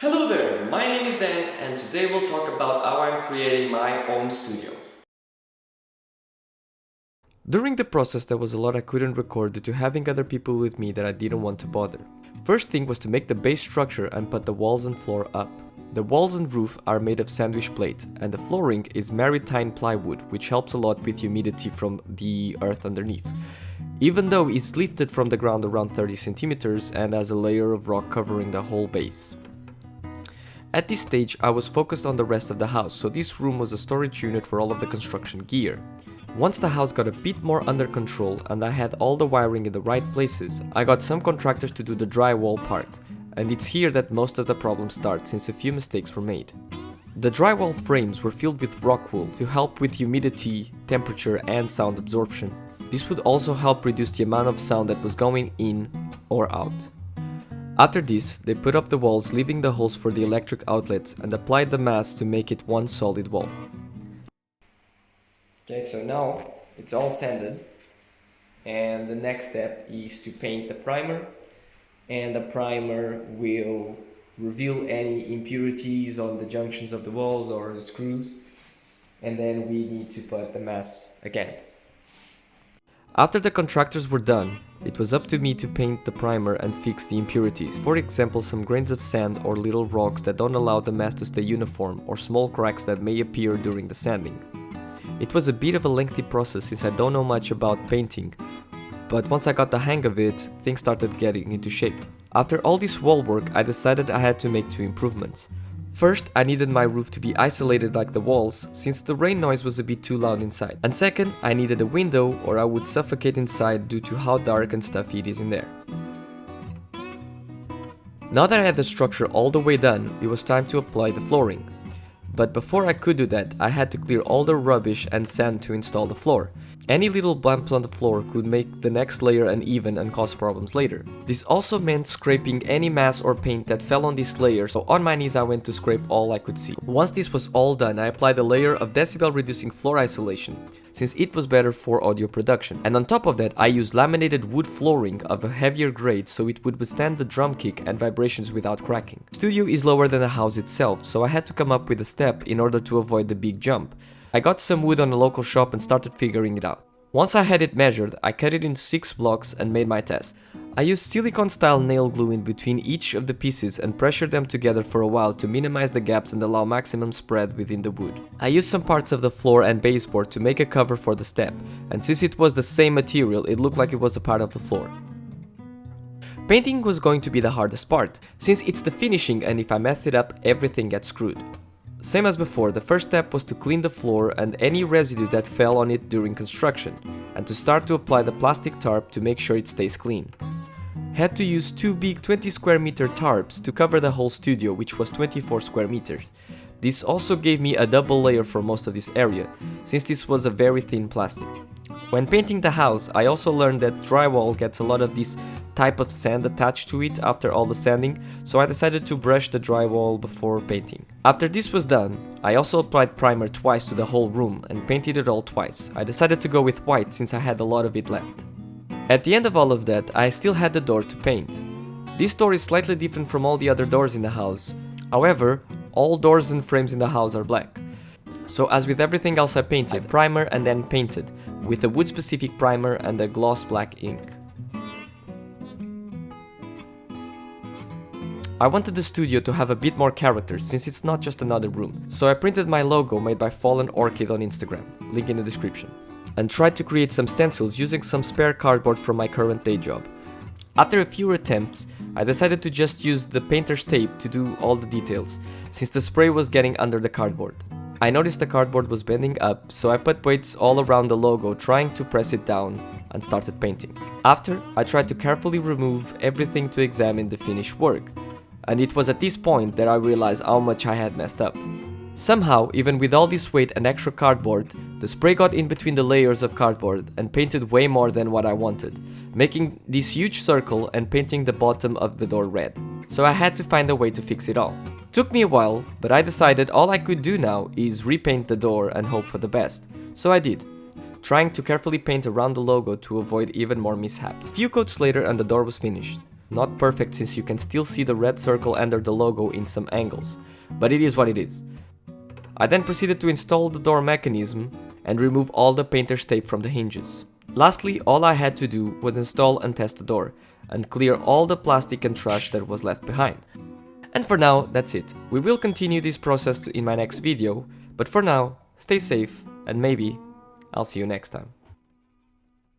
Hello there, my name is Dan and today we'll talk about how I'm creating my home studio. During the process there was a lot I couldn't record due to having other people with me that I didn't want to bother. First thing was to make the base structure and put the walls and floor up. The walls and roof are made of sandwich plate and the flooring is maritime plywood, which helps a lot with humidity from the earth underneath. Even though it's lifted from the ground around 30 centimeters and has a layer of rock covering the whole base. At this stage I was focused on the rest of the house, so this room was a storage unit for all of the construction gear. Once the house got a bit more under control and I had all the wiring in the right places, I got some contractors to do the drywall part, and it's here that most of the problems start since a few mistakes were made. The drywall frames were filled with rock wool to help with humidity, temperature and sound absorption. This would also help reduce the amount of sound that was going in or out. After this, they put up the walls, leaving the holes for the electric outlets, and applied the mass to make it one solid wall. Okay, so now it's all sanded, and the next step is to paint the primer, and the primer will reveal any impurities on the junctions of the walls or the screws, and then we need to put the mass again. After the contractors were done, it was up to me to paint the primer and fix the impurities, for example some grains of sand or little rocks that don't allow the mass to stay uniform, or small cracks that may appear during the sanding. It was a bit of a lengthy process since I don't know much about painting, but once I got the hang of it, things started getting into shape. After all this wall work, I decided I had to make two improvements. First, I needed my roof to be isolated like the walls, since the rain noise was a bit too loud inside. And second, I needed a window or I would suffocate inside due to how dark and stuffy it is in there. Now that I had the structure all the way done, it was time to apply the flooring. But before I could do that, I had to clear all the rubbish and sand to install the floor. Any little bumps on the floor could make the next layer uneven and cause problems later. This also meant scraping any mass or paint that fell on this layer, so on my knees I went to scrape all I could see. Once this was all done, I applied a layer of decibel reducing floor isolation, since it was better for audio production. And on top of that, I used laminated wood flooring of a heavier grade so it would withstand the drum kick and vibrations without cracking. Studio is lower than the house itself, so I had to come up with a step in order to avoid the big jump. I got some wood on a local shop and started figuring it out. Once I had it measured, I cut it into 6 blocks and made my test. I used silicone style nail glue in between each of the pieces and pressured them together for a while to minimize the gaps and allow maximum spread within the wood. I used some parts of the floor and baseboard to make a cover for the step, and since it was the same material, it looked like it was a part of the floor. Painting was going to be the hardest part, since it's the finishing and if I mess it up, everything gets screwed. Same as before, the first step was to clean the floor and any residue that fell on it during construction, and to start to apply the plastic tarp to make sure it stays clean. Had to use 2 big 20 square meter tarps to cover the whole studio, which was 24 square meters. This also gave me a double layer for most of this area, since this was a very thin plastic. When painting the house, I also learned that drywall gets a lot of this type of sand attached to it after all the sanding, so I decided to brush the drywall before painting. After this was done, I also applied primer twice to the whole room and painted it all twice. I decided to go with white since I had a lot of it left. At the end of all of that, I still had the door to paint. This door is slightly different from all the other doors in the house. However, all doors and frames in the house are black. So as with everything else I painted, primer and then painted, with a wood specific primer and a gloss black ink. I wanted the studio to have a bit more character since it's not just another room, so I printed my logo made by Fallen Orchid on Instagram, link in the description, and tried to create some stencils using some spare cardboard from my current day job. After a few attempts, I decided to just use the painter's tape to do all the details, since the spray was getting under the cardboard. I noticed the cardboard was bending up, so I put weights all around the logo trying to press it down and started painting. After, I tried to carefully remove everything to examine the finished work, and it was at this point that I realized how much I had messed up. Somehow, even with all this weight and extra cardboard, the spray got in between the layers of cardboard and painted way more than what I wanted, making this huge circle and painting the bottom of the door red. So I had to find a way to fix it all. Took me a while, but I decided all I could do now is repaint the door and hope for the best. So I did, trying to carefully paint around the logo to avoid even more mishaps. A few coats later and the door was finished. Not perfect since you can still see the red circle under the logo in some angles, but it is what it is. I then proceeded to install the door mechanism and remove all the painter's tape from the hinges. Lastly, all I had to do was install and test the door, and clear all the plastic and trash that was left behind. And for now, that's it. We will continue this process in my next video, but for now, stay safe, and maybe I'll see you next time.